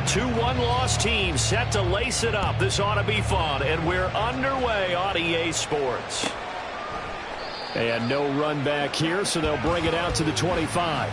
Two one-loss teams set to lace it up. This ought to be fun, and we're underway on EA Sports. And no run back here, so they'll bring it out to the 25.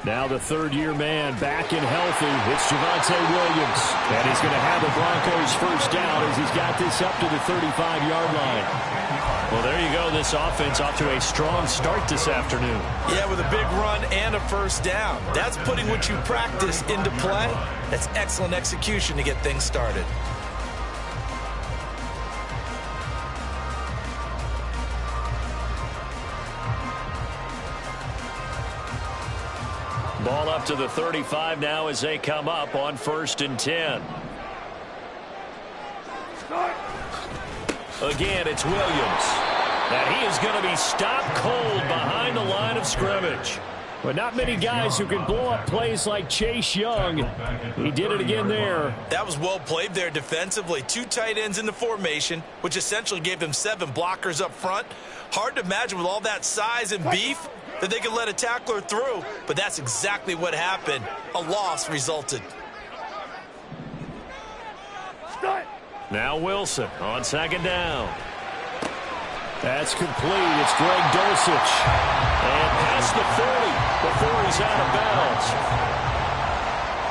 Now the third-year man back and healthy. It's Javonte Williams. And he's going to have the Broncos first down as he's got this up to the 35-yard line. Well, there you go. This offense off to a strong start this afternoon. Yeah, with a big run and a first down. That's putting what you practice into play. That's excellent execution to get things started. Ball up to the 35 now as they come up on 1st and 10. Again, it's Williams. And he is going to be stopped cold behind the line of scrimmage. But not many guys who can blow up plays like Chase Young. He did it again there. That was well played there defensively. Two tight ends in the formation, which essentially gave them 7 blockers up front. Hard to imagine with all that size and beef that they could let a tackler through, but that's exactly what happened. A loss resulted. Now Wilson on 2nd down. That's complete. It's Greg Dulcich. And past the 40 before he's out of bounds.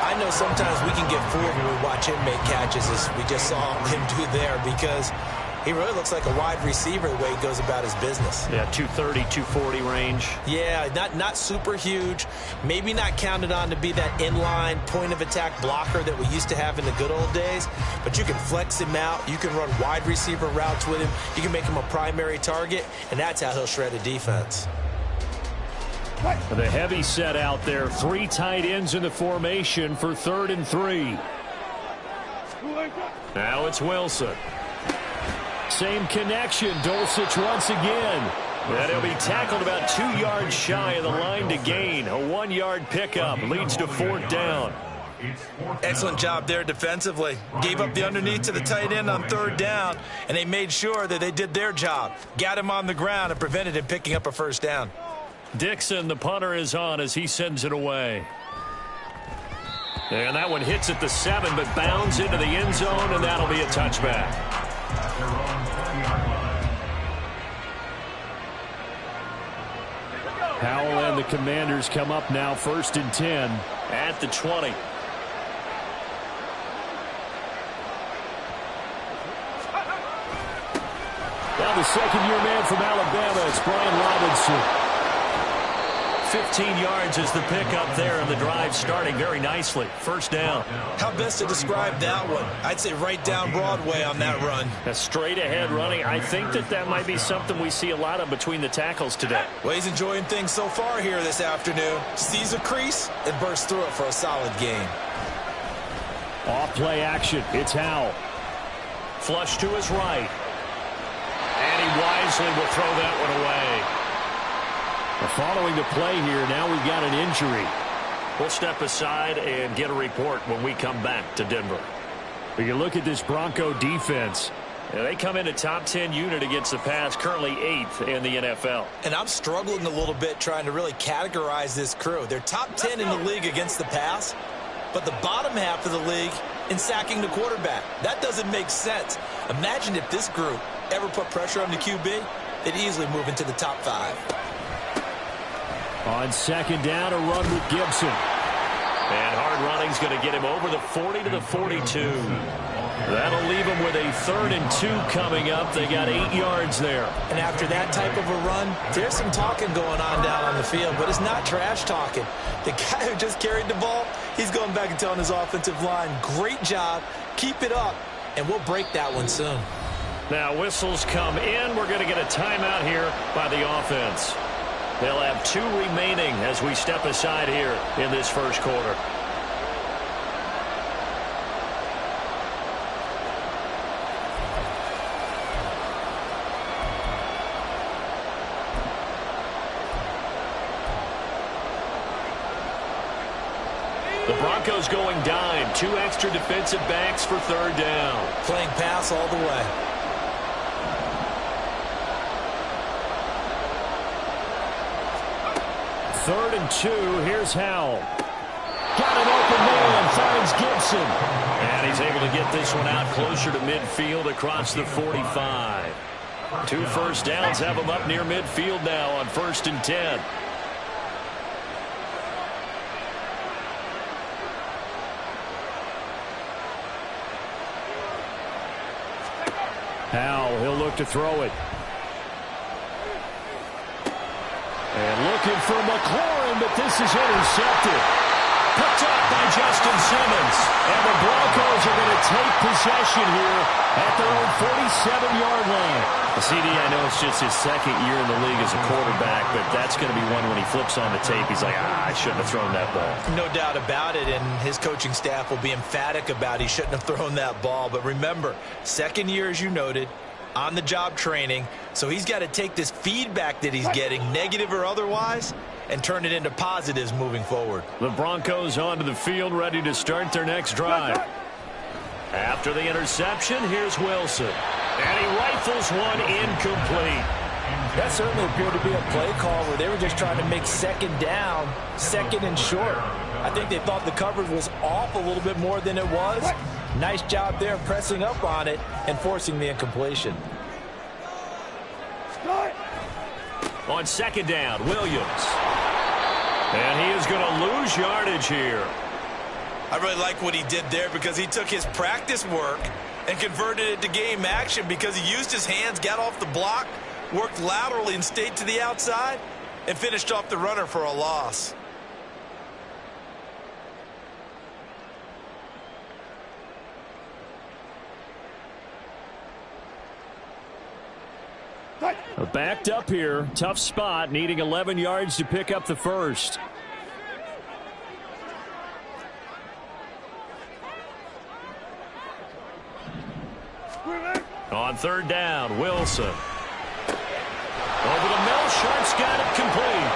I know sometimes we can get fooled when we watch him make catches, as we just saw him do there, because he really looks like a wide receiver the way he goes about his business. Yeah, 230, 240 range. Yeah, not super huge. Maybe not counted on to be that inline point-of-attack blocker that we used to have in the good old days. But you can flex him out. You can run wide receiver routes with him. You can make him a primary target, and that's how he'll shred a defense. The heavy set out there. 3 tight ends in the formation for 3rd and 3. Now it's Wilson. Same connection. Dulcich once again. And he'll be tackled about 2 yards shy of the line to gain. A 1-yard pickup leads to 4th down. Excellent job there defensively. Gave up the underneath to the tight end on 3rd down, and they made sure that they did their job. Got him on the ground and prevented him picking up a first down. Dixon, the punter, is on as he sends it away. And that one hits at the 7, but bounds into the end zone, and that'll be a touchback. Howell and the Commanders come up now 1st and 10 at the 20. Now the second-year man from Alabama, it's Brian Robinson. 15 yards is the pickup there, and the drive starting very nicely. First down. How best to describe that one? I'd say right down Broadway on that run. A straight-ahead running. I think that might be something we see a lot of between the tackles today. Well, he's enjoying things so far here this afternoon. Sees a crease and bursts through it for a solid gain. Off-play action. It's Howell. Flush to his right. And he wisely will throw that one away. Following the play here, now we've got an injury. We'll step aside and get a report when we come back to Denver. When you look at this Bronco defense, they come in a top 10 unit against the pass, currently 8th in the NFL. And I'm struggling a little bit trying to really categorize this crew. They're top 10 in the league against the pass, but the bottom half of the league in sacking the quarterback. That doesn't make sense. Imagine if this group ever put pressure on the QB, they'd easily move into the top 5. On 2nd down, a run with Gibson. And hard running's going to get him over the 40 to the 42. That'll leave him with a 3rd and 2 coming up. They got 8 yards there. And after that type of a run, there's some talking going on down on the field, but it's not trash talking. The guy who just carried the ball, he's going back and telling his offensive line, great job, keep it up, and we'll break that one soon. Now whistles come in. We're going to get a timeout here by the offense. They'll have 2 remaining as we step aside here in this first quarter. The Broncos going dime. 2 extra defensive backs for 3rd down. Playing pass all the way. Third and 2. Here's Howell. Got an open man. Finds Gibson. And he's able to get this one out closer to midfield across the 45. 2 first downs have him up near midfield now on 1st and 10. Howell, he'll look to throw it. And looking for McLaurin, but this is intercepted. Picked up by Justin Simmons. And the Broncos are going to take possession here at their own 47-yard line. CD, I know it's just his 2nd year in the league as a quarterback, but that's going to be one when he flips on the tape, he's like, I shouldn't have thrown that ball. No doubt about it, and his coaching staff will be emphatic about he shouldn't have thrown that ball. But remember, 2nd year, as you noted, on-the-job training, so he's got to take this feedback that he's getting, negative or otherwise, and turn it into positives moving forward. The Broncos onto the field, ready to start their next drive. After the interception, here's Wilson. And he rifles one incomplete. That certainly appeared to be a play call where they were just trying to make 2nd down, 2nd and short. I think they thought the coverage was off a little bit more than it was. Nice job there pressing up on it and forcing the incompletion. On 2nd down, Williams. And he is going to lose yardage here. I really like what he did there because he took his practice work and converted it to game action because he used his hands, got off the block, worked laterally and stayed to the outside, and finished off the runner for a loss. Backed up here, tough spot, needing 11 yards to pick up the first. On 3rd down, Wilson. Over the middle, Sharp's got it complete.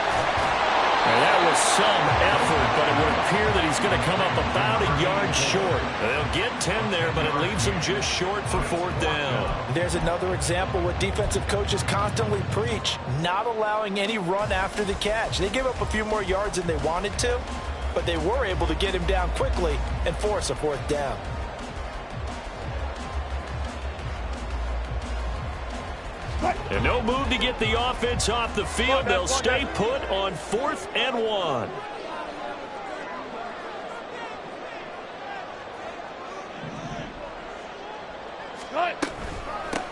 And that was some effort, but it would appear that he's going to come up about a yard short. They'll get 10 there, but it leaves him just short for 4th down. There's another example what defensive coaches constantly preach, not allowing any run after the catch. They gave up a few more yards than they wanted to, but they were able to get him down quickly and force a 4th down. And no move to get the offense off the field. They'll stay put on 4th and 1.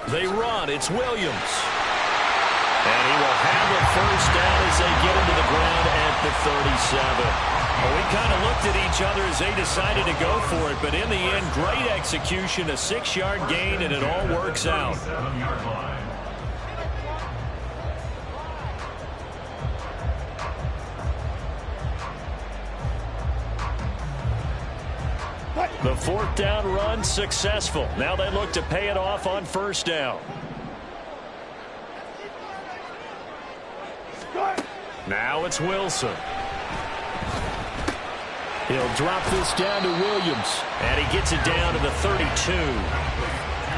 They run. It's Williams. And he will have a 1st down as they get into the ground at the 37. Well, we kind of looked at each other as they decided to go for it, but in the end, great execution, a 6-yard gain, and it all works out. The 4th down run successful. Now they look to pay it off on 1st down. Now it's Wilson. He'll drop this down to Williams. And he gets it down to the 32.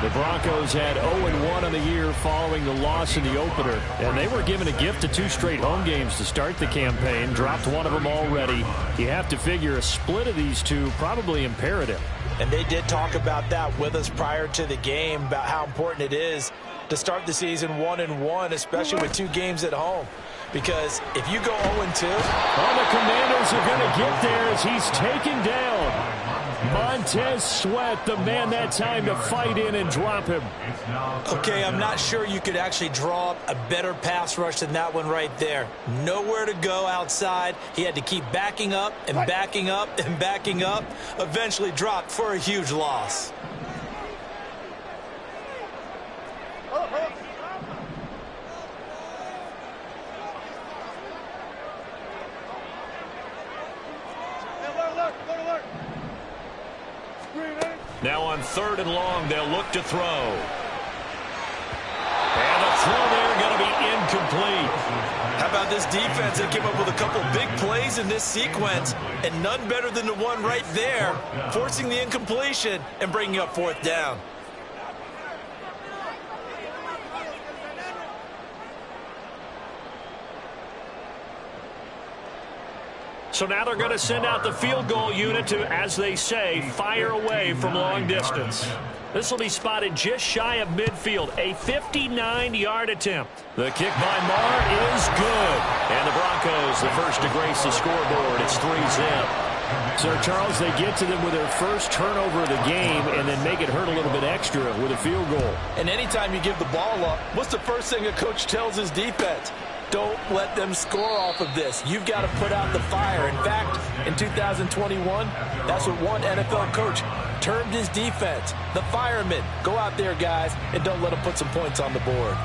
The Broncos had 0-1 on the year following the loss in the opener. And they were given a gift of 2 straight home games to start the campaign. Dropped one of them already. You have to figure a split of these 2 probably imperative. And they did talk about that with us prior to the game, about how important it is to start the season 1-1, especially with 2 games at home. Because if you go 0-2... Well, the Commanders are going to get there as he's taken down. Montez Sweat, the man that time to fight in and drop him. Okay, I'm not sure you could actually draw up a better pass rush than that one right there. Nowhere to go outside. He had to keep backing up and backing up and backing up. Eventually dropped for a huge loss. Now on 3rd and long, they'll look to throw. And the throw there going to be incomplete. How about this defense? They came up with a couple big plays in this sequence, and none better than the one right there, forcing the incompletion and bringing up 4th down. So now they're going to send out the field goal unit to, as they say, fire away from long distance. This will be spotted just shy of midfield, a 59-yard attempt. The kick by Marr is good. And the Broncos, the first to grace the scoreboard. It's 3-zip. So, Charles, they get to them with their first turnover of the game and then make it hurt a little bit extra with a field goal. And anytime you give the ball up, what's the first thing a coach tells his defense? Don't let them score off of this. You've got to put out the fire. In fact, in 2021, that's what one NFL coach termed his defense. The firemen. Go out there, guys, and don't let them put some points on the board.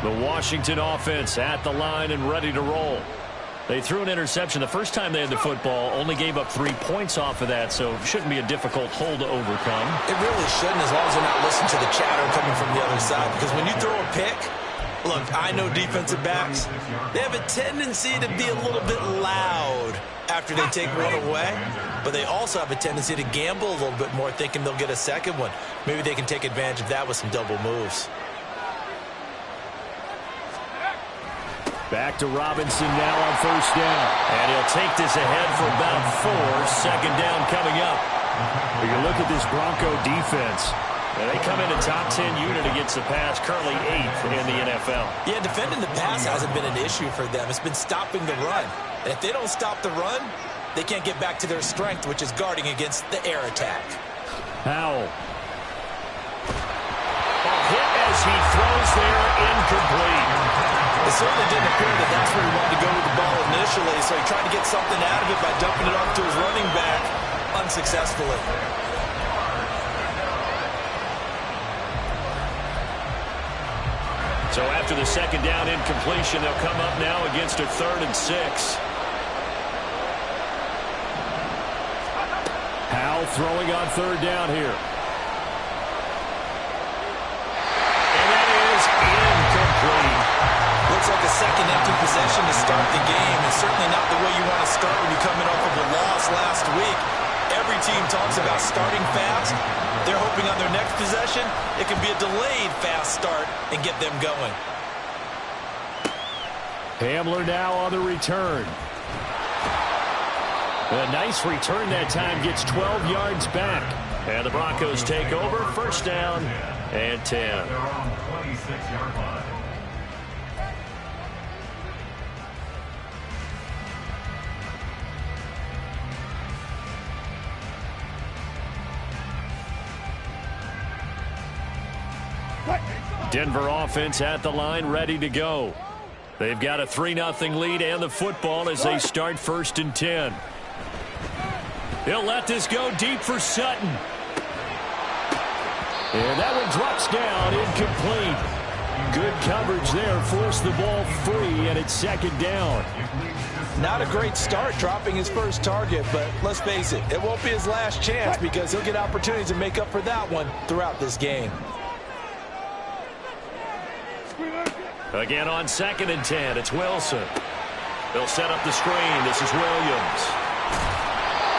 The Washington offense at the line and ready to roll. They threw an interception the first time they had the football, only gave up 3 points off of that, so it shouldn't be a difficult hole to overcome. It really shouldn't, as long as they're not listening to the chatter coming from the other side, because when you throw a pick, look, I know defensive backs, they have a tendency to be a little bit loud after they take one away, but they also have a tendency to gamble a little bit more, thinking they'll get a second one. Maybe they can take advantage of that with some double moves. Back to Robinson now on 1st down. And he'll take this ahead for about 4. 2nd down coming up. You look at this Bronco defense. They come in a top 10 unit against the pass, currently 8th in the NFL. Yeah, defending the pass hasn't been an issue for them. It's been stopping the run. And if they don't stop the run, they can't get back to their strength, which is guarding against the air attack. Howell. A hit as he throws there, incomplete. It certainly didn't appear that that's where he wanted to go with the ball initially, so he tried to get something out of it by dumping it off to his running back unsuccessfully. So after the 2nd down incompletion, they'll come up now against a 3rd and 6. Howell throwing on 3rd down here. And that is incomplete. Looks like a second empty possession to start the game, and certainly not the way you want to start when you're coming off of a loss last week. Every team talks about starting fast. They're hoping on their next possession it can be a delayed fast start and get them going. Hamler now on the return. A nice return that time, gets 12 yards back. And the Broncos take over, 1st down and 10. Denver offense at the line, ready to go. They've got a 3-0 lead and the football as they start 1st and 10. They'll let this go deep for Sutton. And that one drops down, incomplete. Good coverage there, forced the ball free, and it's 2nd down. Not a great start dropping his first target, but let's face it, it won't be his last chance because he'll get opportunities to make up for that one throughout this game. Again on 2nd and 10, it's Wilson. They'll set up the screen. This is Williams.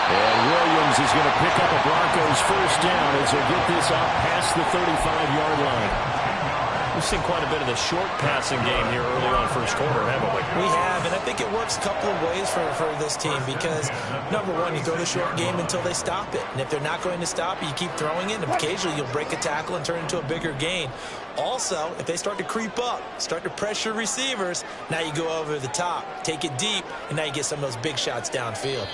And Williams is going to pick up a Broncos 1st down as they get this up past the 35-yard line. We've seen quite a bit of the short passing game here early on 1st quarter, haven't we? We have, and I think it works a couple of ways for this team because, number one, you throw the short game until they stop it. And if they're not going to stop it, you keep throwing it, and occasionally you'll break a tackle and turn it into a bigger gain. Also, if they start to creep up, start to pressure receivers, now you go over the top, take it deep, and now you get some of those big shots downfield.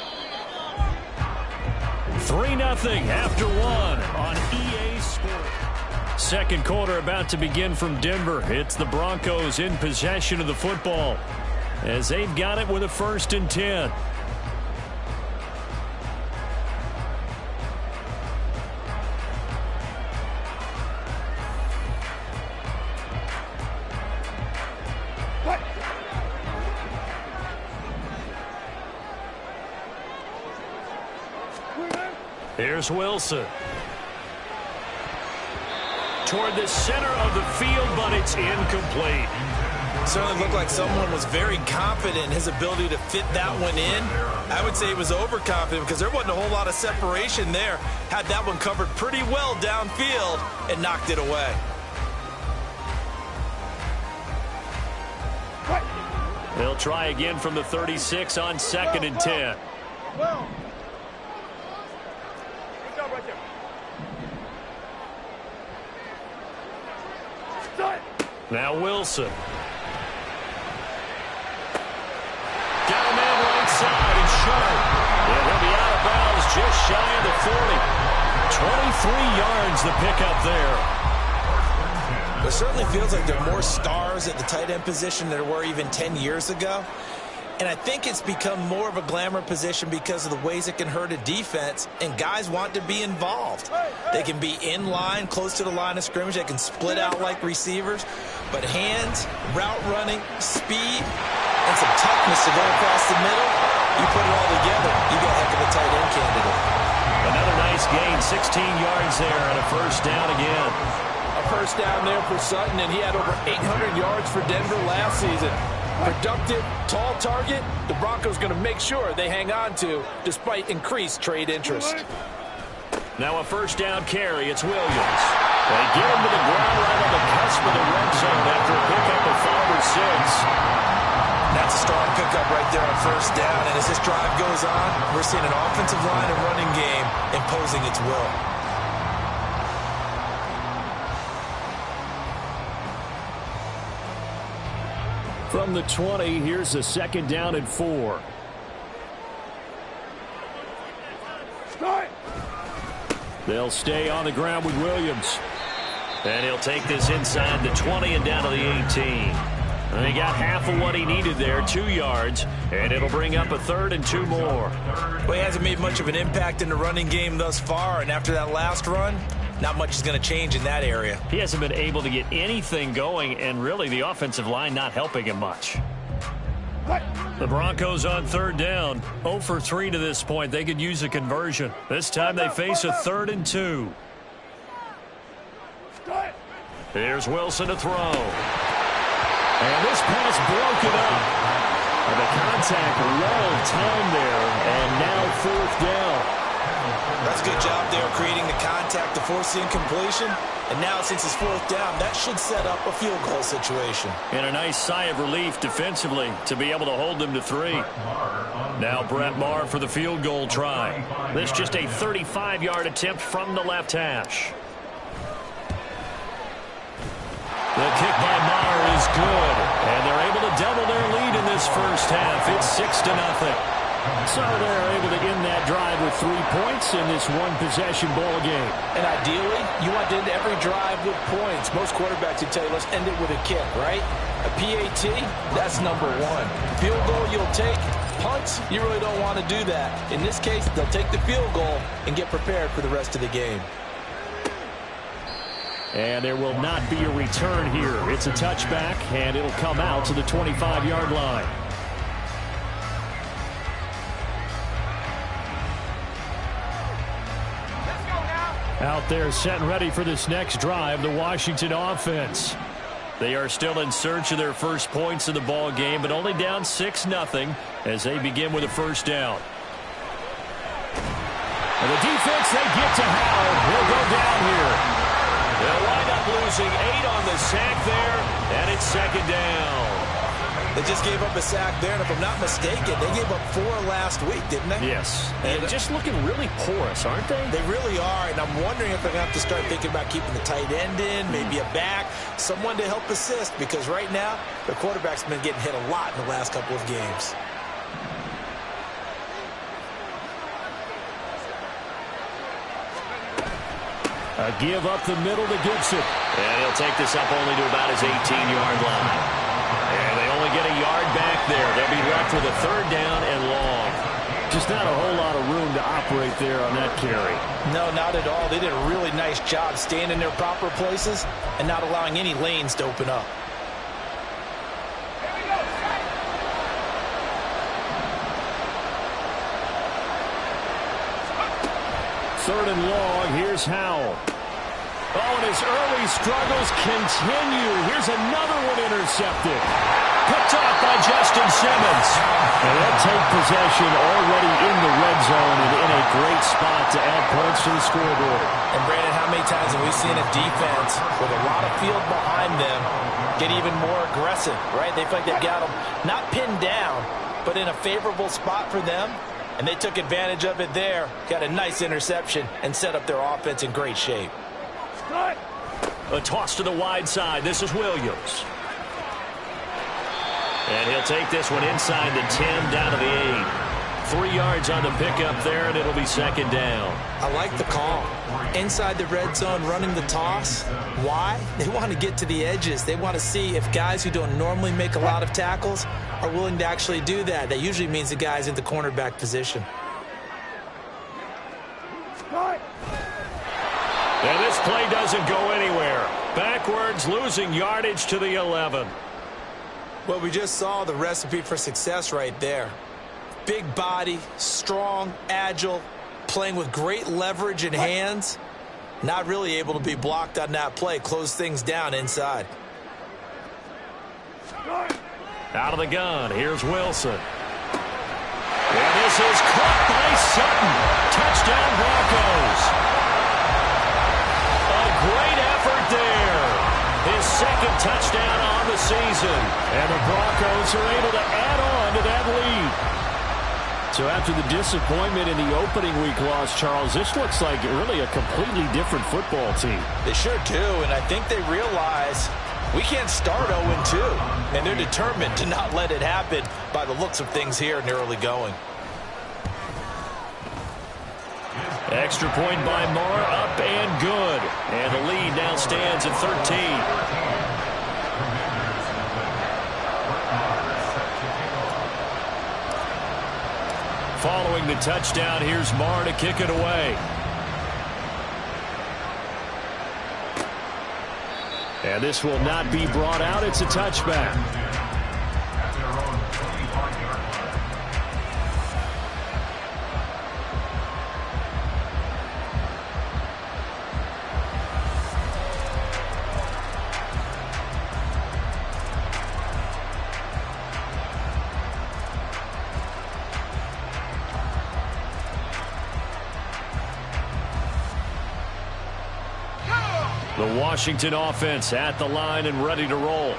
3-0 after 1 on EA Sports. 2nd quarter about to begin from Denver. It's the Broncos in possession of the football as they've got it with a 1st and 10. Here's Wilson. Toward the center of the field, but it's incomplete. Certainly looked like someone was very confident in his ability to fit that one in. I would say he was overconfident because there wasn't a whole lot of separation there. Had that one covered pretty well downfield and knocked it away. They'll try again from the 36 on 2nd and 10. Now Wilson. Got a man right side and sharp. And he'll be out of bounds just shy of the 40. 23 yards the pickup there. It certainly feels like there are more stars at the tight end position than there were even 10 years ago. And I think it's become more of a glamour position because of the ways it can hurt a defense, and guys want to be involved. They can be in line, close to the line of scrimmage. They can split out like receivers. But hands, route running, speed, and some toughness to go across the middle, you put it all together, you got a heck of a tight end candidate. Another nice gain, 16 yards there, and a first down again. A first down there for Sutton, and he had over 800 yards for Denver last season. Productive, tall target, the Broncos going to make sure they hang on to despite increased trade interest. Now a first down carry, it's Williams. They get him to the ground right on the cusp of the red zone after a pickup of 5 or 6. That's a strong pickup right there on first down, and as this drive goes on, we're seeing an offensive line and running game imposing its will. From the 20, here's a 2nd down and 4. They'll stay on the ground with Williams. And he'll take this inside the 20 and down to the 18. And he got half of what he needed there, 2 yards, and it'll bring up a 3rd and 2 more. Well, he hasn't made much of an impact in the running game thus far, and after that last run, not much is going to change in that area. He hasn't been able to get anything going, and really the offensive line not helping him much. The Broncos on 3rd down. 0 for 3 to this point. They could use a conversion. This time they face a 3rd and 2. Here's Wilson to throw. And this pass broken up. And the contact well timed there, and now 4th down. That's a good job there creating the contact to force the incompletion. And now since it's 4th down, that should set up a field goal situation. And a nice sigh of relief defensively to be able to hold them to 3. Now Brett Maher for the field goal try. This just a 35-yard attempt from the left hash. The kick by Maher is good. And they're able to double their lead in this first half. It's 6-0. So they're able to end that drive with 3 points in this one-possession ball game. And ideally, you want to end every drive with points. Most quarterbacks would tell you, let's end it with a kick, right? A PAT, that's number 1. Field goal you'll take. Punts, you really don't want to do that. In this case, they'll take the field goal and get prepared for the rest of the game. And there will not be a return here. It's a touchback, and it'll come out to the 25-yard line. Out there set and ready for this next drive, the Washington offense. They are still in search of their first points in the ball game, but only down 6-0 as they begin with a first down. And the defense, they get to Howard. He'll go down here. They'll wind up losing 8 on the sack there, and it's 2nd down. They just gave up a sack there, and if I'm not mistaken, they gave up 4 last week, didn't they? Yes. And just looking really porous, aren't they? They really are, and I'm wondering if they're going to have to start thinking about keeping the tight end in, maybe a back, someone to help assist, because right now, the quarterback's been getting hit a lot in the last couple of games. A give up the middle to Gibson. And he'll take this up only to about his 18-yard line. And they only get a yard back there. They'll be left with a 3rd down and long. Just not a whole lot of room to operate there on that carry. No, not at all. They did a really nice job staying in their proper places and not allowing any lanes to open up. 3rd and long. Here's Howell. Oh, and his early struggles continue. Here's another one intercepted. Picked off by Justin Simmons. And they'll take possession already in the red zone and in a great spot to add points to the scoreboard. And Brandon, how many times have we seen a defense with a lot of field behind them get even more aggressive, right? They feel like they've got them not pinned down, but in a favorable spot for them. And they took advantage of it there. Got a nice interception and set up their offense in great shape. A toss to the wide side. This is Williams. And he'll take this one inside the 10, down to the 8. 3 yards on the pickup there, and it'll be 2nd down. I like the call. Inside the red zone, running the toss. Why? They want to get to the edges. They want to see if guys who don't normally make a lot of tackles are willing to actually do that. That usually means the guy's in the cornerback position. And this play doesn't go anywhere. Backwards, losing yardage to the 11. Well, we just saw the recipe for success right there. Big body, strong, agile, playing with great leverage in hands. Not really able to be blocked on that play. Close things down inside. Out of the gun, here's Wilson. And this is caught by Sutton. Touchdown, Broncos. A great effort there. His 2nd touchdown on the season. And the Broncos are able to add on to that lead. So after the disappointment in the opening week loss, Charles, this looks like really a completely different football team. They sure do, and I think they realize we can't start 0-2, and they're determined to not let it happen by the looks of things here in the early going. Extra point by Moore, up and good. And the lead now stands at 13. Following the touchdown, here's Moore to kick it away. And this will not be brought out. It's a touchback. The Washington offense at the line and ready to roll.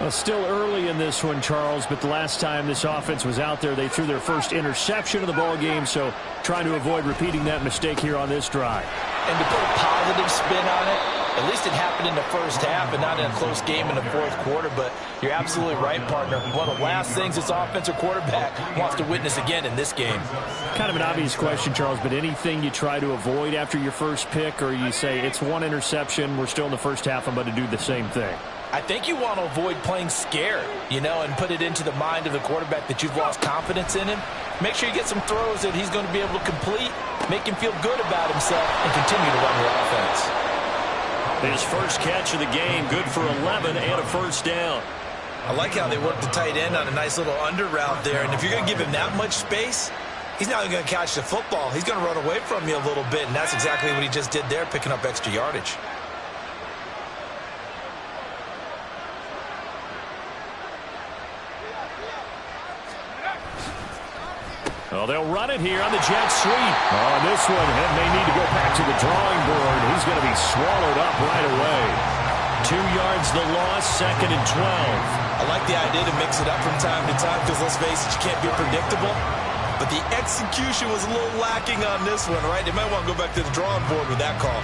Well, still early in this one, Charles, but the last time this offense was out there, they threw their first interception of the ball game, so trying to avoid repeating that mistake here on this drive. And to put a positive spin on it, at least it happened in the first half and not in a close game in the 4th quarter, but you're absolutely right, partner. One of the last things this offensive quarterback wants to witness again in this game. Kind of an obvious question, Charles, but anything you try to avoid after your first pick, or you say it's one interception, we're still in the first half, I'm going to do the same thing? I think you want to avoid playing scared, and put it into the mind of the quarterback that you've lost confidence in him. Make sure you get some throws that he's going to be able to complete, make him feel good about himself, and continue to run your offense. His first catch of the game, good for 11 and a first down. I like how they work the tight end on a nice little under route there. And if you're going to give him that much space, he's not even going to catch the football. He's going to run away from you a little bit, and that's exactly what he just did there, picking up extra yardage. Well, they'll run it here on the jet sweep. Oh, this one may need to go back to the drawing board. He's going to be swallowed up right away. 2 yards the loss, 2nd and 12. I like the idea to mix it up from time to time because, let's face it, you can't be predictable. But the execution was a little lacking on this one, right? They might want to go back to the drawing board with that call.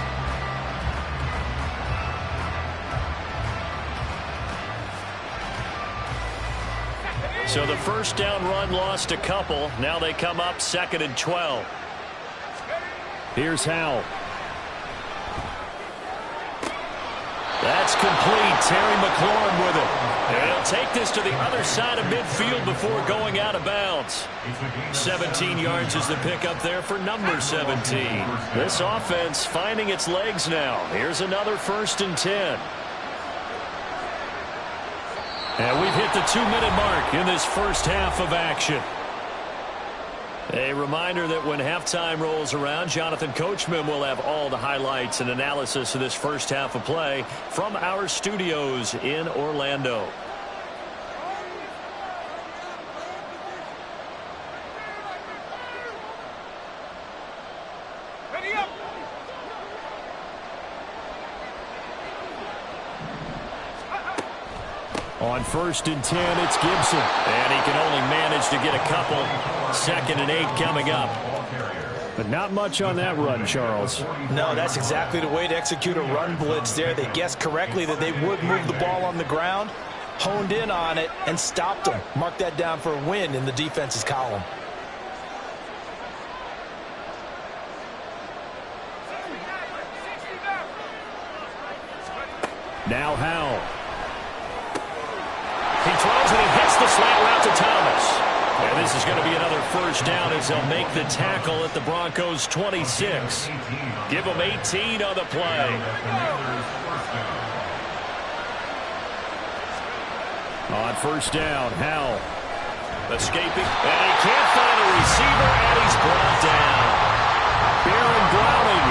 So the first down run lost a couple. Now they come up 2nd and 12. Here's Howell. That's complete. Terry McLaurin with it. And he'll take this to the other side of midfield before going out of bounds. 17 yards is the pickup there for number 17. This offense finding its legs now. Here's another 1st and 10. And we've hit the 2-minute mark in this first half of action. A reminder that when halftime rolls around, Jonathan Coachman will have all the highlights and analysis of this first half of play from our studios in Orlando. On 1st and 10, it's Gibson. And he can only manage to get a couple. 2nd and 8 coming up. But not much on that run, Charles. No, that's exactly the way to execute a run blitz there. They guessed correctly that they would move the ball on the ground, honed in on it, and stopped them. Mark that down for a win in the defense's column. Now Howell. He throws and he hits the slant route to Thomas. And this is going to be another first down as they'll make the tackle at the Broncos 26. Give them 18 on the play. On 1st down, Howell escaping. And he can't find a receiver, and he's brought down. Baron Browning,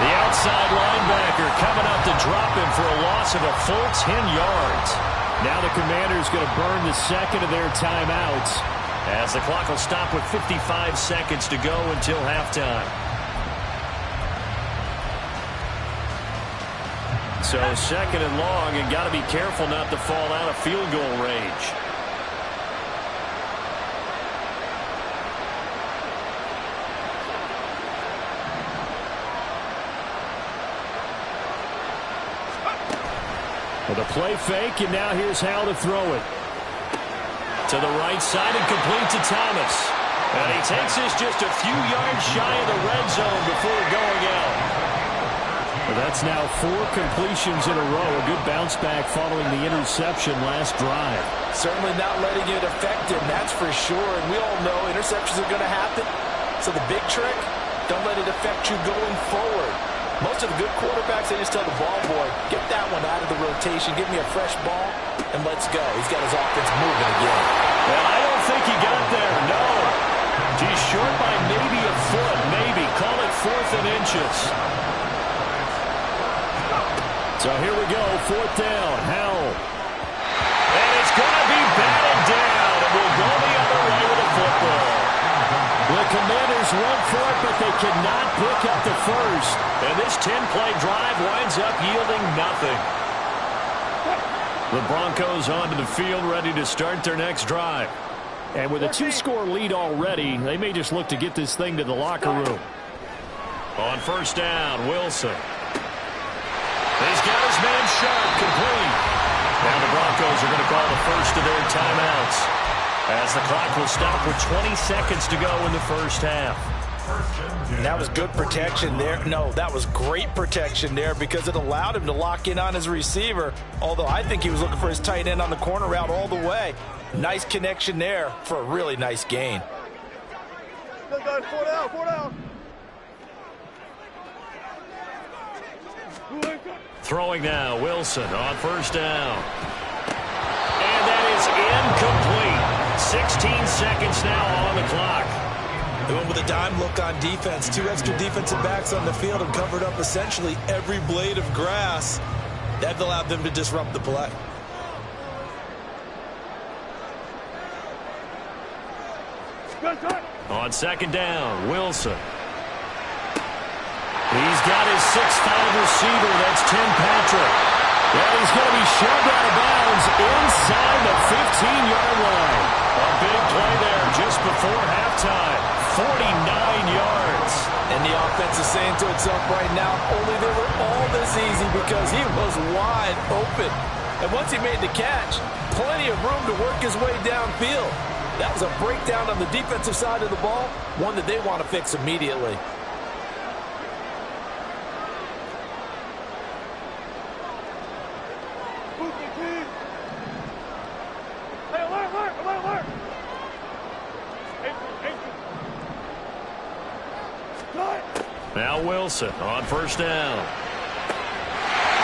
the outside linebacker, coming up to drop him for a loss of a full 10 yards. Now the Commanders going to burn the 2nd of their timeouts as the clock will stop with 55 seconds to go until halftime. So 2nd and long, and got to be careful not to fall out of field goal range. With a play fake, and now here's Howell to throw it. To the right side and complete to Thomas. And he takes this just a few yards shy of the red zone before going out. Well, that's now 4 completions in a row. A good bounce back following the interception last drive. Certainly not letting it affect him, that's for sure. And we all know interceptions are going to happen. So the big trick, don't let it affect you going forward. Most of the good quarterbacks, they just tell the ball boy, get that one out of the rotation, give me a fresh ball, and let's go. He's got his offense moving again. Well, I don't think he got there, no. He's short by maybe a foot, maybe. Call it 4th and inches. So here we go, 4th down, Howell. And it's going to be batted down, and we'll go the other way with the football. The Commanders run for it, but they cannot pick up the first. And this 10-play drive winds up yielding nothing. The Broncos onto the field, ready to start their next drive. And with a 2-score lead already, they may just look to get this thing to the locker room. On 1st down, Wilson. He's got his man Sharp complete. Now the Broncos are going to call the first of their timeouts, as the clock will stop with 20 seconds to go in the first half. That was good protection there. No, that was great protection there because it allowed him to lock in on his receiver, although I think he was looking for his tight end on the corner route all the way. Nice connection there for a really nice gain. Throwing now, Wilson on 1st down. And that is incomplete. 16 seconds now on the clock. They went with a dime look on defense. 2 extra defensive backs on the field and covered up essentially every blade of grass. That allowed them to disrupt the play. On 2nd down, Wilson. He's got his 6'5" receiver. That's Tim Patrick. And he's going to be shoved out of bounds inside the 15-yard line. A big play there just before halftime. 49 yards. And the offense is saying to itself right now, only they were all this easy because he was wide open. And once he made the catch, plenty of room to work his way downfield. That was a breakdown on the defensive side of the ball, one that they want to fix immediately. Now Wilson on 1st down.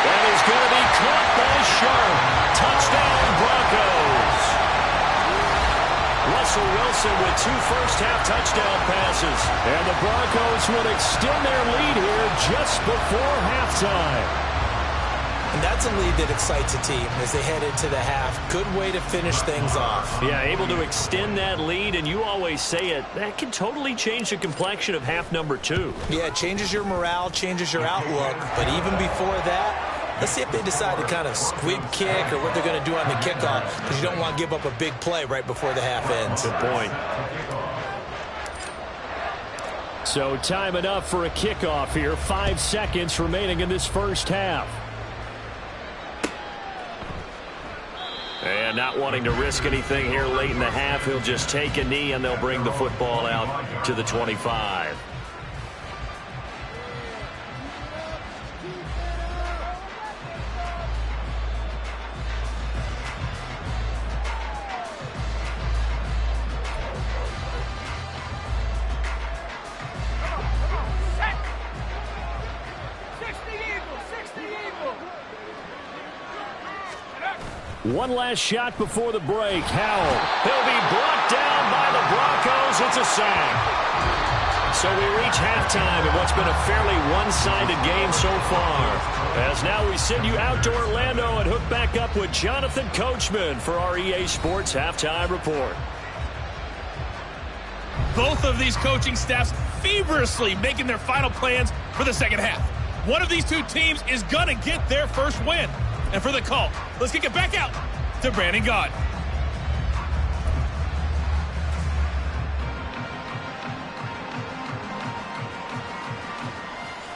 That is going to be caught by Sharp. Touchdown, Broncos. Russell Wilson with 2 first-half touchdown passes. And the Broncos will extend their lead here just before halftime. And that's a lead that excites a team as they head into the half. Good way to finish things off. Yeah, able to extend that lead, and you always say it, that can totally change the complexion of half number 2. Yeah, it changes your morale, changes your outlook. But even before that, let's see if they decide to kind of squib kick or what they're going to do on the kickoff, because you don't want to give up a big play right before the half ends. Good point. So time enough for a kickoff here. 5 seconds remaining in this first half. And not wanting to risk anything here late in the half, he'll just take a knee and they'll bring the football out to the 25. One last shot before the break. Howell. He'll be brought down by the Broncos. It's a sack. So we reach halftime in what's been a fairly one-sided game so far. As now we send you out to Orlando and hook back up with Jonathan Coachman for our EA Sports Halftime Report. Both of these coaching staffs feverishly making their final plans for the second half. One of these two teams is going to get their first win. And for the call, let's kick it back out to Brandon Gaudin.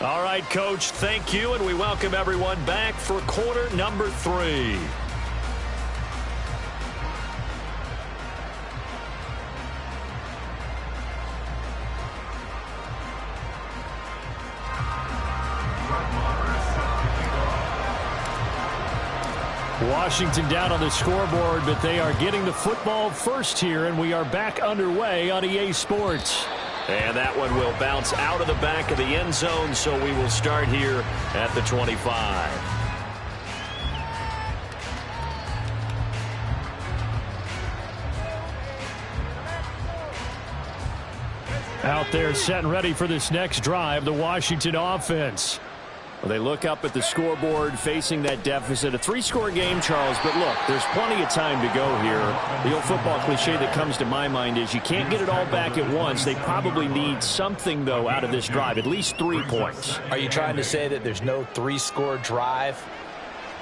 All right, Coach, thank you, and we welcome everyone back for quarter number 3. Washington down on the scoreboard, but they are getting the football first here, and we are back underway on EA Sports. And that one will bounce out of the back of the end zone, so we will start here at the 25. Out there set and ready for this next drive, the Washington offense. Well, they look up at the scoreboard facing that deficit. A 3-score game, Charles, but look, there's plenty of time to go here. The old football cliche that comes to my mind is you can't get it all back at once. They probably need something, though, out of this drive, at least 3 points. Are you trying to say that there's no 3-score drive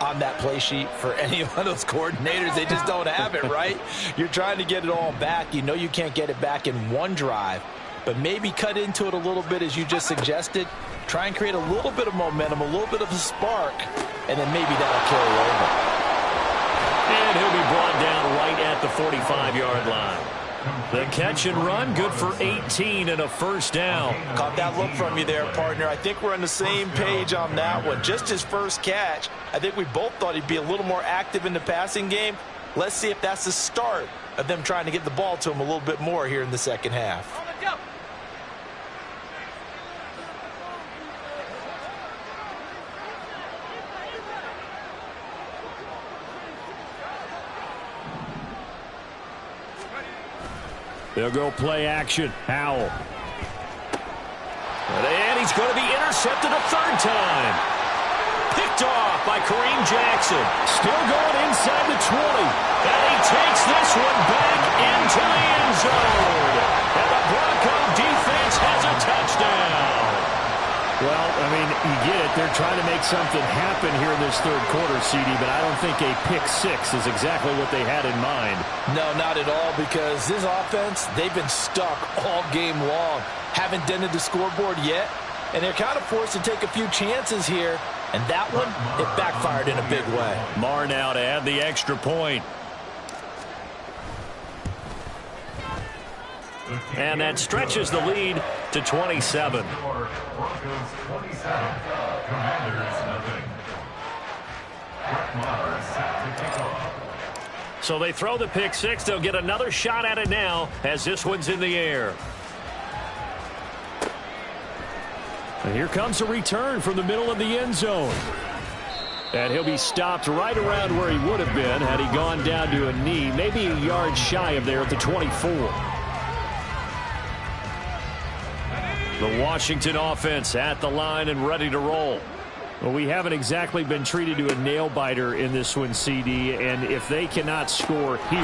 on that play sheet for any of those coordinators? They just don't have it, right? You're trying to get it all back. You know you can't get it back in one drive, but maybe cut into it a little bit as you just suggested. Try and create a little bit of momentum, a little bit of a spark, and then maybe that'll carry over. And he'll be brought down right at the 45-yard line. The catch and run, good for 18 and a first down. Caught that look from you there, partner. I think we're on the same page on that one. Just his first catch, I think we both thought he'd be a little more active in the passing game. Let's see if that's the start of them trying to get the ball to him a little bit more here in the second half. They'll go play action. Howell. And he's going to be intercepted a third time. Picked off by Kareem Jackson. Still going inside the 20. And he takes this one back into the end zone. And the Bronco defense has a touchdown. Well, I mean, you get it. They're trying to make something happen here in this third quarter, CD, but I don't think a pick 6 is exactly what they had in mind. No, not at all, because this offense, they've been stuck all game long. Haven't dented the scoreboard yet, and they're kind of forced to take a few chances here, and that one, it backfired in a big way. Marr now to add the extra point. And that stretches the lead to 27. So they throw the pick 6. They'll get another shot at it now as this one's in the air. And here comes a return from the middle of the end zone. And he'll be stopped right around where he would have been had he gone down to a knee, maybe a yard shy of there at the 24. The Washington offense at the line and ready to roll. Well, we haven't exactly been treated to a nail-biter in this one, CD, and if they cannot score here,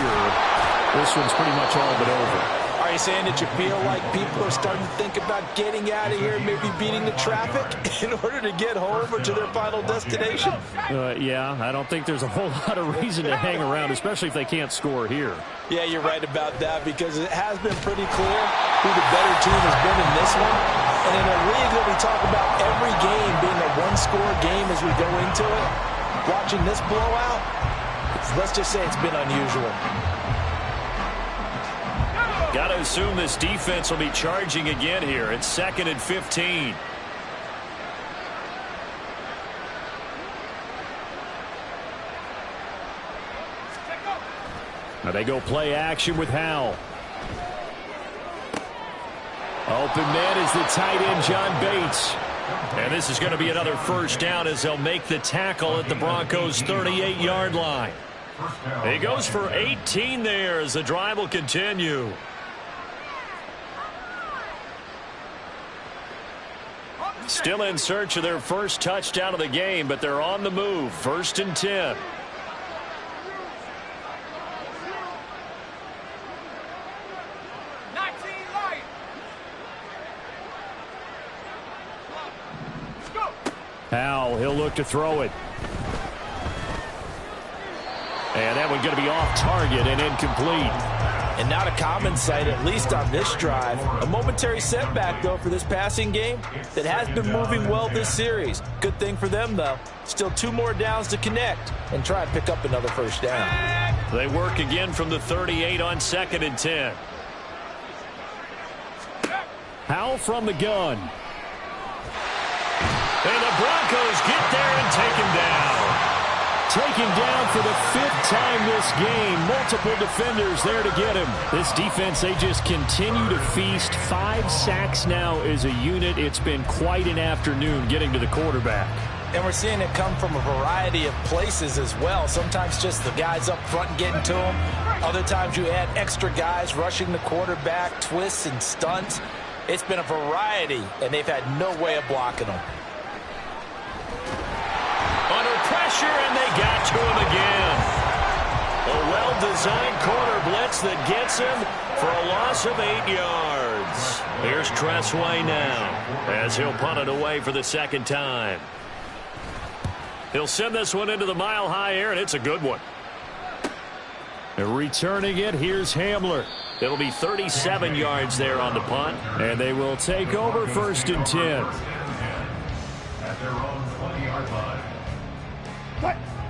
this one's pretty much all but over. Are you saying that you feel like people are starting to think about getting out of here, maybe beating the traffic in order to get home or to their final destination? Yeah, I don't think there's a whole lot of reason to hang around, especially if they can't score here. Yeah, you're right about that because it has been pretty clear who the better team has been in this one. And in a league that we talk about every game being a one-score game as we go into it, watching this blowout, let's just say it's been unusual. Got to assume this defense will be charging again here. It's 2nd and 15. Now they go play action with Howell. Open man is the tight end, John Bates. And this is going to be another first down as they'll make the tackle at the Broncos' 38-yard line. He goes for 18 there as the drive will continue. Still in search of their first touchdown of the game, but they're on the move. 1st and 10. Howell, he'll look to throw it. And that one's going to be off target and incomplete. And not a common sight, at least on this drive. A momentary setback, though, for this passing game that has been moving well this series. Good thing for them, though. Still 2 more downs to connect and try and pick up another first down. They work again from the 38 on 2nd and 10. Howell from the gun. And the Broncos get there and take him down. Taken down for the 5th time this game. Multiple defenders there to get him. This defense, they just continue to feast. 5 sacks now as a unit. It's been quite an afternoon getting to the quarterback. And we're seeing it come from a variety of places as well. Sometimes just the guys up front getting to him. Other times you add extra guys rushing the quarterback, twists and stunts. It's been a variety, and they've had no way of blocking them. Under pressure, and they got to him again. A well-designed corner blitz that gets him for a loss of 8 yards. Here's Tressway now as he'll punt it away for the 2nd time. He'll send this one into the mile-high air, and it's a good one. And returning it, here's Hamler. It'll be 37 yards there on the punt, and they will take over 1st and 10. At their own 20-yard line.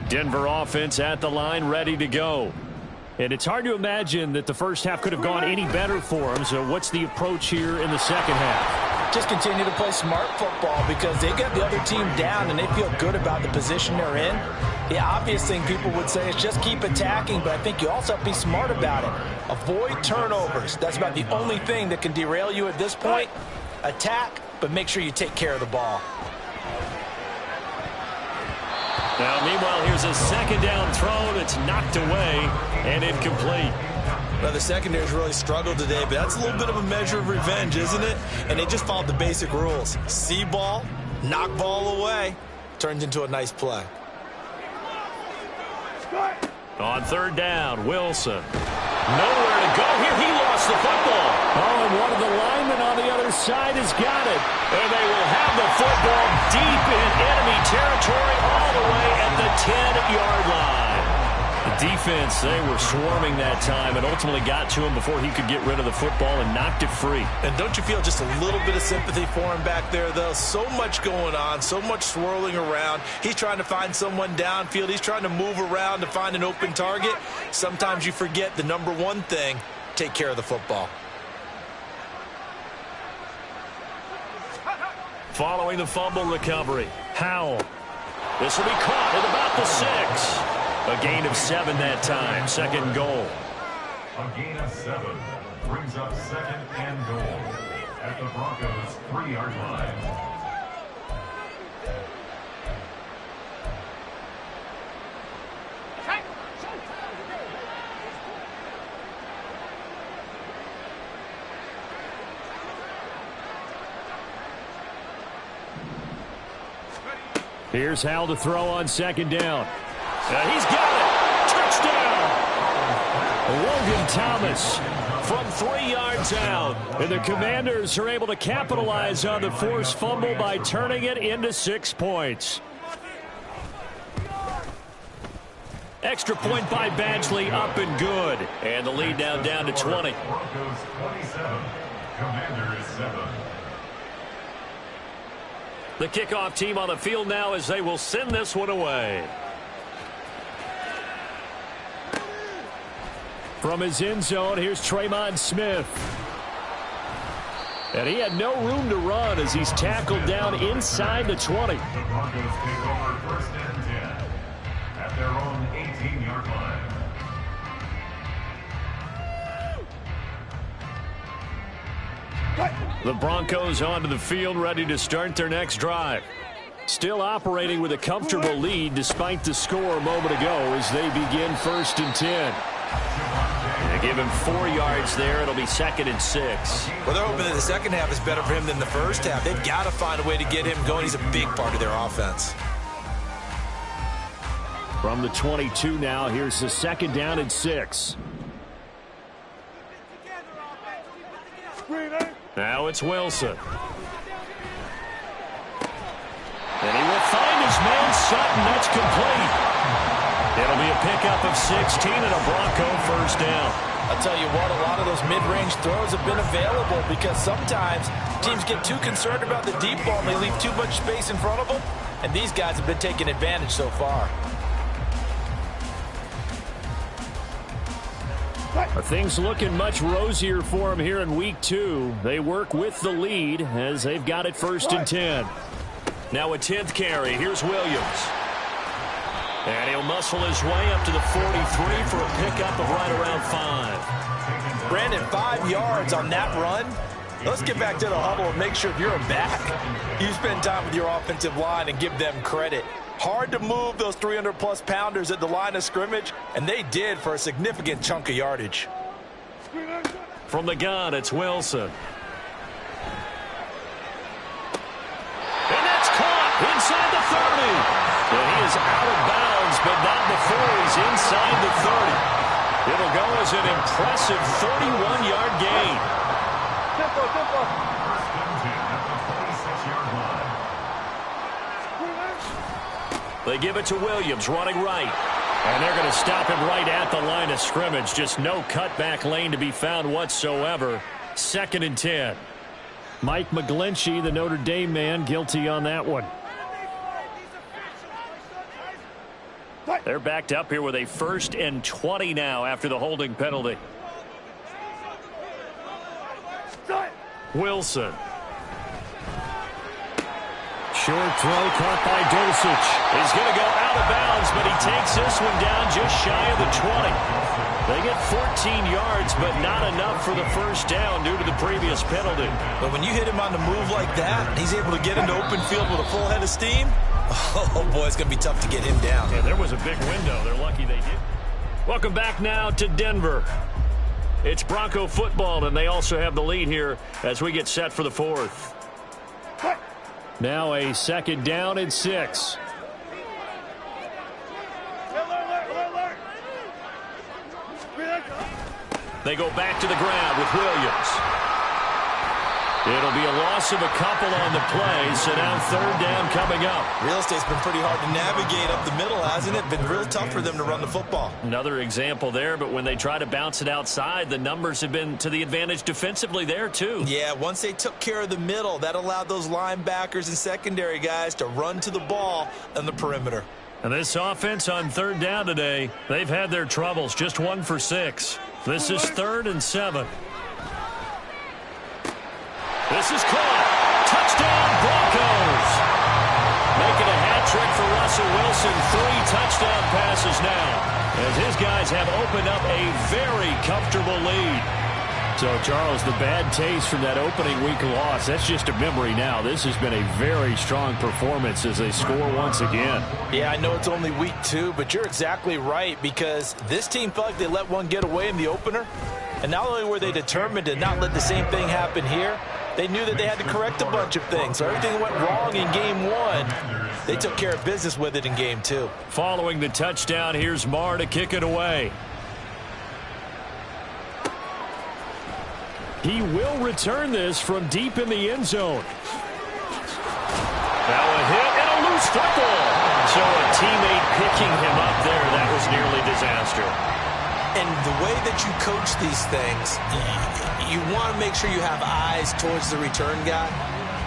Denver offense at the line, ready to go. And it's hard to imagine that the first half could have gone any better for them. So what's the approach here in the 2nd half? Just continue to play smart football because they got the other team down and they feel good about the position they're in. The obvious thing people would say is just keep attacking, but I think you also have to be smart about it. Avoid turnovers. That's about the only thing that can derail you at this point. Attack, but make sure you take care of the ball. Now, meanwhile, here's a 2nd down throw that's knocked away and incomplete. Well, the secondary's really struggled today, but that's a little bit of a measure of revenge, isn't it? And they just followed the basic rules. See ball, knock ball away. Turns into a nice play. On 3rd down, Wilson. Nowhere to go here. He lost the football. Oh, and one of the linemen on the other side has got it. And they will have the football deep in enemy territory all the way at the 10-yard line. The defense, they were swarming that time and ultimately got to him before he could get rid of the football and knocked it free. And don't you feel just a little bit of sympathy for him back there, though? So much going on, so much swirling around. He's trying to find someone downfield. He's trying to move around to find an open target. Sometimes you forget the number one thing, take care of the football. Following the fumble recovery, Howell. This will be caught at about the 6. A gain of 7 that time. 2nd goal. A gain of 7 brings up 2nd and goal at the Broncos' 3-yard line. Here's Hal to throw on second down. He's got it. Touchdown. Logan Thomas from 3 yards out. And the Commanders are able to capitalize on the forced fumble by turning it into 6 points. Extra point by Badgley, up and good. And the lead now down to 20. Broncos 27, Commanders 7. The kickoff team on the field now as they will send this one away. From his end zone, here's Tremon Smith. And he had no room to run as he's tackled down inside the 20. The Broncos take over 1st and 10 at their own 18-yard line. The Broncos onto the field, ready to start their next drive. Still operating with a comfortable lead despite the score a moment ago as they begin 1st and 10. They give him 4 yards there. It'll be 2nd and 6. Well, they're hoping that the second half is better for him than the first half. They've got to find a way to get him going. He's a big part of their offense. From the 22 now, here's the 2nd down and 6. Now it's Wilson. And he will find his man Sutton. That's complete. It'll be a pickup of 16 and a Bronco first down. I'll tell you what, a lot of those mid-range throws have been available because sometimes teams get too concerned about the deep ball and they leave too much space in front of them. And these guys have been taking advantage so far. Are things looking much rosier for them here in week 2? They work with the lead as they've got it 1st and 10. Now a 10th carry. Here's Williams. And he'll muscle his way up to the 43 for a pickup of right around 5. Brandon, 5 yards on that run. Let's get back to the huddle and make sure you're back. You spend time with your offensive line and give them credit. Hard to move those 300-plus pounders at the line of scrimmage, and they did for a significant chunk of yardage. From the gun, it's Wilson. And that's caught inside the 30. And he is out of bounds, but not before he's inside the 30. It'll go as an impressive 31-yard gain. They give it to Williams, running right. And they're going to stop him right at the line of scrimmage. Just no cutback lane to be found whatsoever. 2nd and 10. Mike McGlinchey, the Notre Dame man, guilty on that one. They're backed up here with a 1st and 20 now after the holding penalty. Wilson. Short throw caught by Dulcich. He's going to go out of bounds, but he takes this one down just shy of the 20. They get 14 yards, but not enough for the first down due to the previous penalty. But when you hit him on the move like that, he's able to get into open field with a full head of steam. Oh, boy, it's going to be tough to get him down. Yeah, there was a big window. They're lucky they did. Welcome back now to Denver. It's Bronco football, and they also have the lead here as we get set for the 4th. Now a 2nd down and 6. They go back to the ground with Williams. It'll be a loss of a couple on the play, so now 3rd down coming up. Real estate's been pretty hard to navigate up the middle, hasn't it? Been real tough for them to run the football. Another example there, but when they try to bounce it outside, the numbers have been to the advantage defensively there, too. Yeah, once they took care of the middle, that allowed those linebackers and secondary guys to run to the ball on the perimeter. And this offense on 3rd down today, they've had their troubles, just 1 for 6. This is 3rd and 7. This is caught. Touchdown, Broncos. Making a hat trick for Russell Wilson. 3 touchdown passes now as his guys have opened up a very comfortable lead. So, Charles, the bad taste from that opening week loss, that's just a memory now. This has been a very strong performance as they score once again. Yeah, I know it's only week 2, but you're exactly right because this team felt like they let one get away in the opener. And not only were they determined to not let the same thing happen here, they knew that they had to correct a bunch of things. So everything that went wrong in game 1 They took care of business with it in game 2. Following the touchdown, here's Marr to kick it away. He will return this from deep in the end zone. Now a hit and a loose football. So a teammate picking him up there, that was nearly disaster. And the way that you coach these things, you want to make sure you have eyes towards the return guy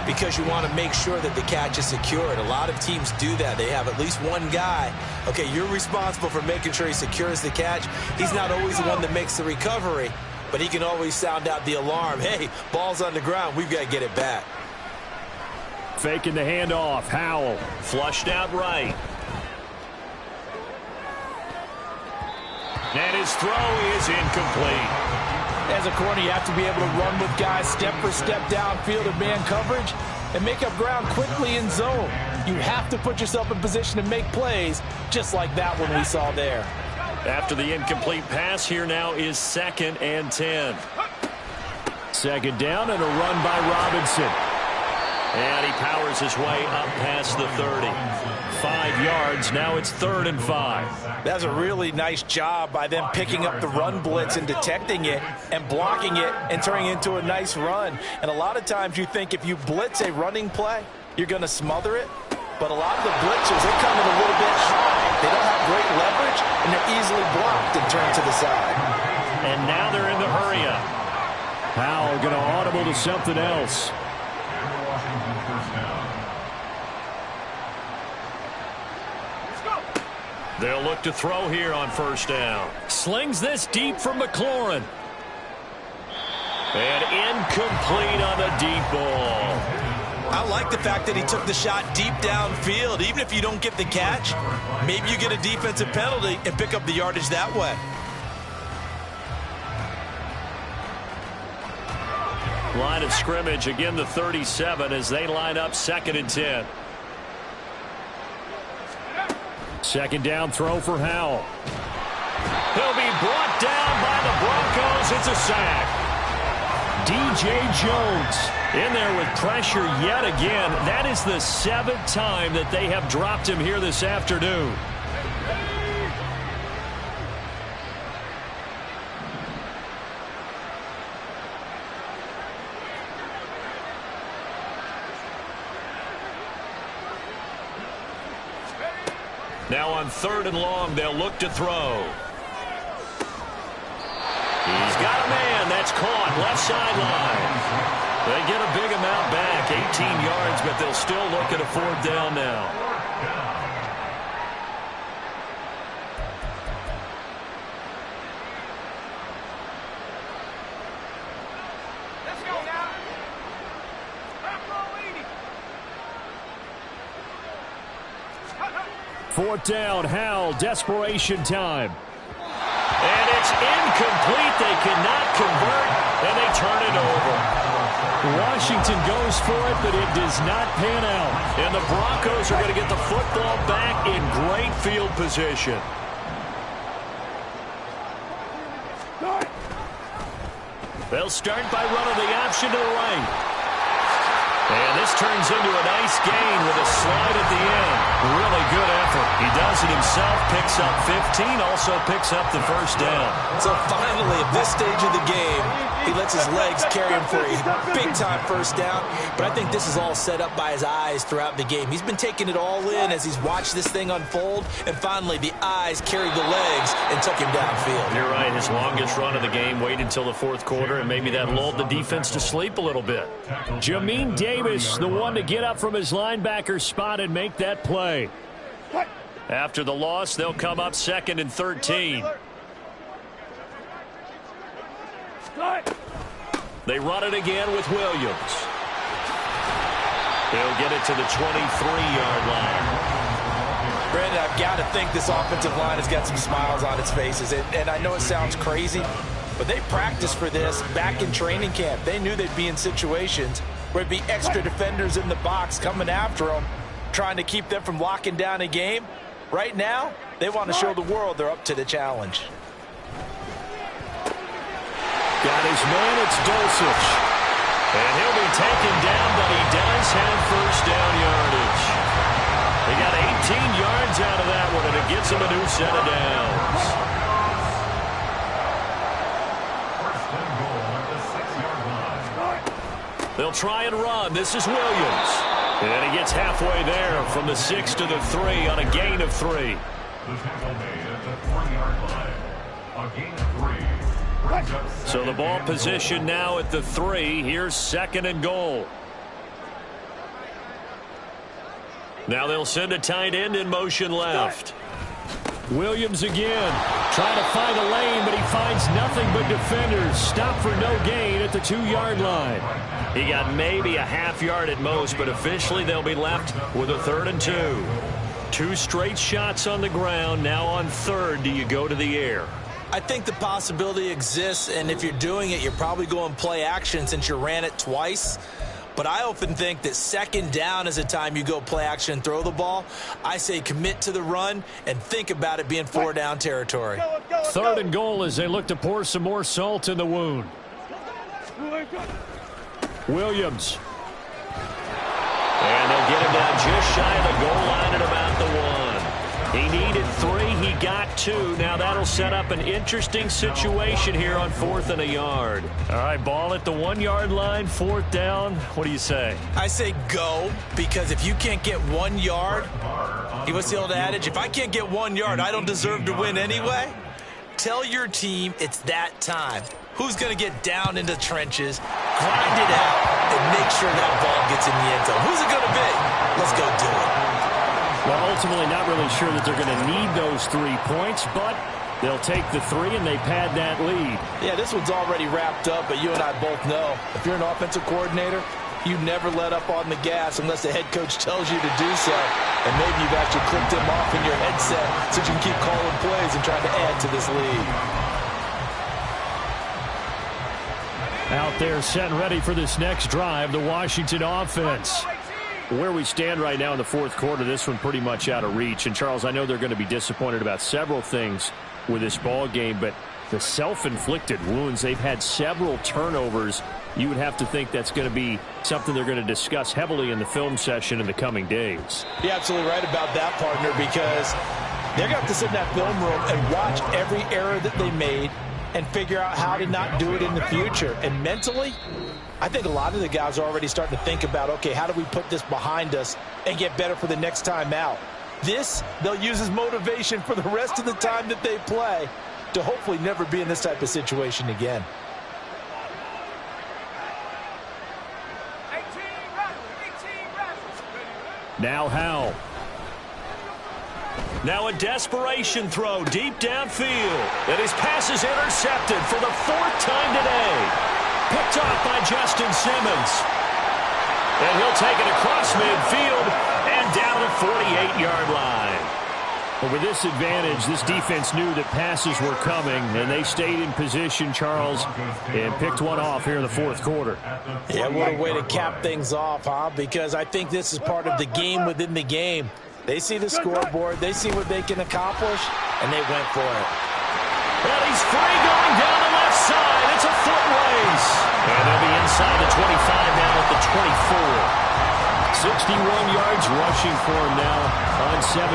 because you want to make sure that the catch is secured. A lot of teams do that. They have at least one guy. Okay, you're responsible for making sure he secures the catch. He's not always the one that makes the recovery, but he can always sound out the alarm. Hey, ball's on the ground. We've got to get it back. Faking the handoff. Howell flushed out right. And his throw is incomplete. As a corner, you have to be able to run with guys step for step downfield in man coverage and make up ground quickly in zone. You have to put yourself in position to make plays just like that one we saw there. After the incomplete pass, here now is 2nd and 10. Second down and a run by Robinson. And he powers his way up past the 30. 5 yards. Now it's 3rd and 5. That's a really nice job by them picking up the run blitz and detecting it and blocking it and turning it into a nice run. And a lot of times you think if you blitz a running play, you're going to smother it. But a lot of the blitzers, they come in a little bit high. They don't have great leverage, and they're easily blocked and turned to the side. And now they're in the hurry-up. Howell going to audible to something else. They'll look to throw here on 1st down. Slings this deep for McLaurin. And incomplete on the deep ball. I like the fact that he took the shot deep downfield. Even if you don't get the catch, maybe you get a defensive penalty and pick up the yardage that way. Line of scrimmage, again the 37 as they line up 2nd and 10. Second down throw for Howell. He'll be brought down by the Broncos. It's a sack. DJ Jones in there with pressure yet again. That is the 7th time that they have dropped him here this afternoon. Now on 3rd and long, they'll look to throw. He's got a man. That's caught. Left sideline. They get a big amount back. 18 yards, but they'll still look at a 4th down now. Let's go now. 4th down, Howell, desperation time. And it's incomplete. They cannot convert, and they turn it over. Washington goes for it, but it does not pan out. And the Broncos are going to get the football back in great field position. They'll start by running the option to the right. And this turns into a nice gain with a slide at the end. Really good effort. He does it himself, picks up 15, also picks up the 1st down. So finally, at this stage of the game, he lets his legs carry him for a big-time 1st down. But I think this is all set up by his eyes throughout the game. He's been taking it all in as he's watched this thing unfold. And finally, the eyes carried the legs and took him downfield. You're right. His longest run of the game waited until the 4th quarter, and maybe that lulled the defense to sleep a little bit. Jamin Davis, the one to get up from his linebacker spot and make that play. After the loss, they'll come up 2nd and 13. They run it again with Williams. They'll get it to the 23-yard line. Brandon, I've got to think this offensive line has got some smiles on its faces. And I know it sounds crazy, but they practiced for this back in training camp. They knew they'd be in situations where there'd be extra defenders in the box coming after them, trying to keep them from locking down a game. Right now, they want to show the world they're up to the challenge. Got his man, it's Dulcich. And he'll be taken down, but he does have 1st down yardage. He set of downs. First and goal at the 6-yard line. They'll try and run. This is Williams. And he gets halfway there from the 6 to the 3 on a gain of 3. The tackle made at the 3-yard line. A gain of 3. Brings up So the ball second and goal. position now at the 3. Here's 2nd and goal. Now they'll send a tight end in motion left. Williams again, trying to find a lane, but he finds nothing but defenders. Stop for no gain at the 2-yard line. He got maybe a half yard at most, but officially they'll be left with a 3rd and 2. 2 straight shots on the ground. Now on 3rd, do you go to the air? I think the possibility exists, and if you're doing it, you're probably going play action since you ran it twice. But I often think that 2nd down is a time you go play action and throw the ball. I say commit to the run and think about it being 4-down territory. 3rd and goal as they look to pour some more salt in the wound. Williams. And they'll get him down just shy of the goal line at about the 1. He needed 3. He got 2. Now that'll set up an interesting situation here on 4th and a yard. All right, ball at the 1-yard line, 4th down. What do you say? I say go, because if you can't get 1 yard, what's the old adage? If I can't get 1 yard, I don't deserve to win anyway. Tell your team it's that time. Who's going to get down into trenches, grind it out, and make sure that ball gets in the end zone? Who's it going to be? Let's go do it. Well, ultimately not really sure that they're going to need those 3 points, but they'll take the 3 and they pad that lead. Yeah, this one's already wrapped up, but you and I both know if you're an offensive coordinator, you never let up on the gas unless the head coach tells you to do so. And maybe you've actually clicked him off in your headset so you can keep calling plays and trying to add to this lead. Out there set and ready for this next drive, the Washington offense. Where we stand right now in the 4th quarter, this one pretty much out of reach. And, Charles, I know they're going to be disappointed about several things with this ball game, but the self-inflicted wounds, they've had several turnovers. You would have to think that's going to be something they're going to discuss heavily in the film session in the coming days. You're absolutely right about that, partner, because they're going to have to sit in that film room and watch every error that they made and figure out how to not do it in the future. And mentally, I think a lot of the guys are already starting to think about, okay, how do we put this behind us and get better for the next time out? This, they'll use as motivation for the rest of the time that they play to hopefully never be in this type of situation again. 18 runs. Now Howell. Now a desperation throw deep downfield. And his pass is intercepted for the 4th time today. Picked off by Justin Simmons. And he'll take it across midfield and down the 48-yard line. But with this advantage, this defense knew that passes were coming, and they stayed in position, Charles, and picked one off here in the 4th quarter. Yeah, what a way to cap things off, huh? Because I think this is part of the game within the game. They see the scoreboard, they see what they can accomplish, and they went for it. And he's free going down the left side. It's a foot race. And they'll be inside the 25 now at the 24. 61 yards rushing for him now on 17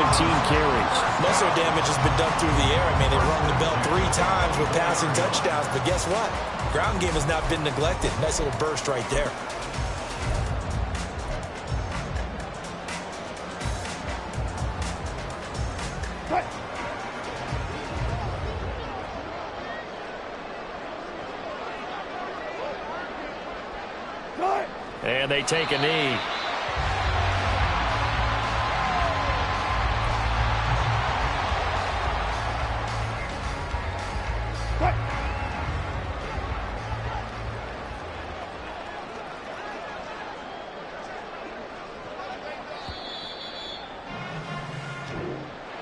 carries. Most of their damage has been done through the air. I mean, they've rung the bell 3 times with passing touchdowns, but guess what? Ground game has not been neglected. Nice little burst right there. And they take a knee.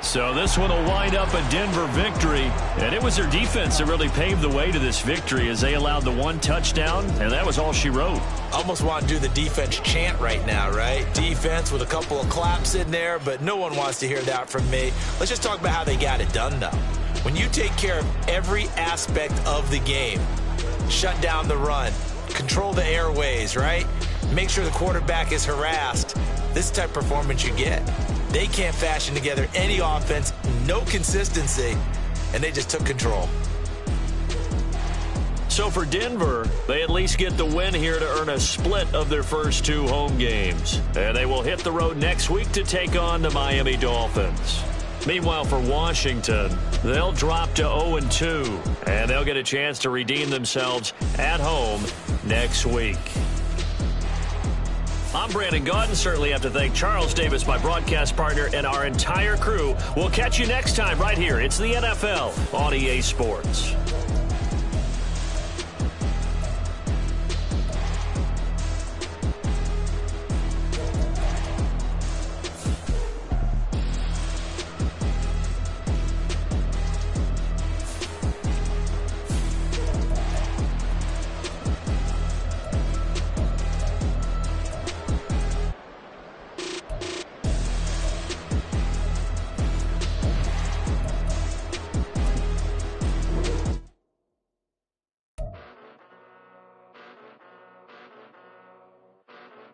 So this one will wind up a Denver victory. And it was their defense that really paved the way to this victory as they allowed the 1 touchdown, and that was all she wrote. Almost want to do the defense chant right now, right? Defense with a couple of claps in there, but no one wants to hear that from me. Let's just talk about how they got it done, though. When you take care of every aspect of the game, shut down the run, control the airways, right? Make sure the quarterback is harassed. This type of performance you get. They can't fashion together any offense, no consistency, and they just took control. So for Denver, they at least get the win here to earn a split of their first 2 home games. And they will hit the road next week to take on the Miami Dolphins. Meanwhile, for Washington, they'll drop to 0-2, and they'll get a chance to redeem themselves at home next week. I'm Brandon Gaudin. Certainly have to thank Charles Davis, my broadcast partner, and our entire crew. We'll catch you next time right here. It's the NFL on EA Sports.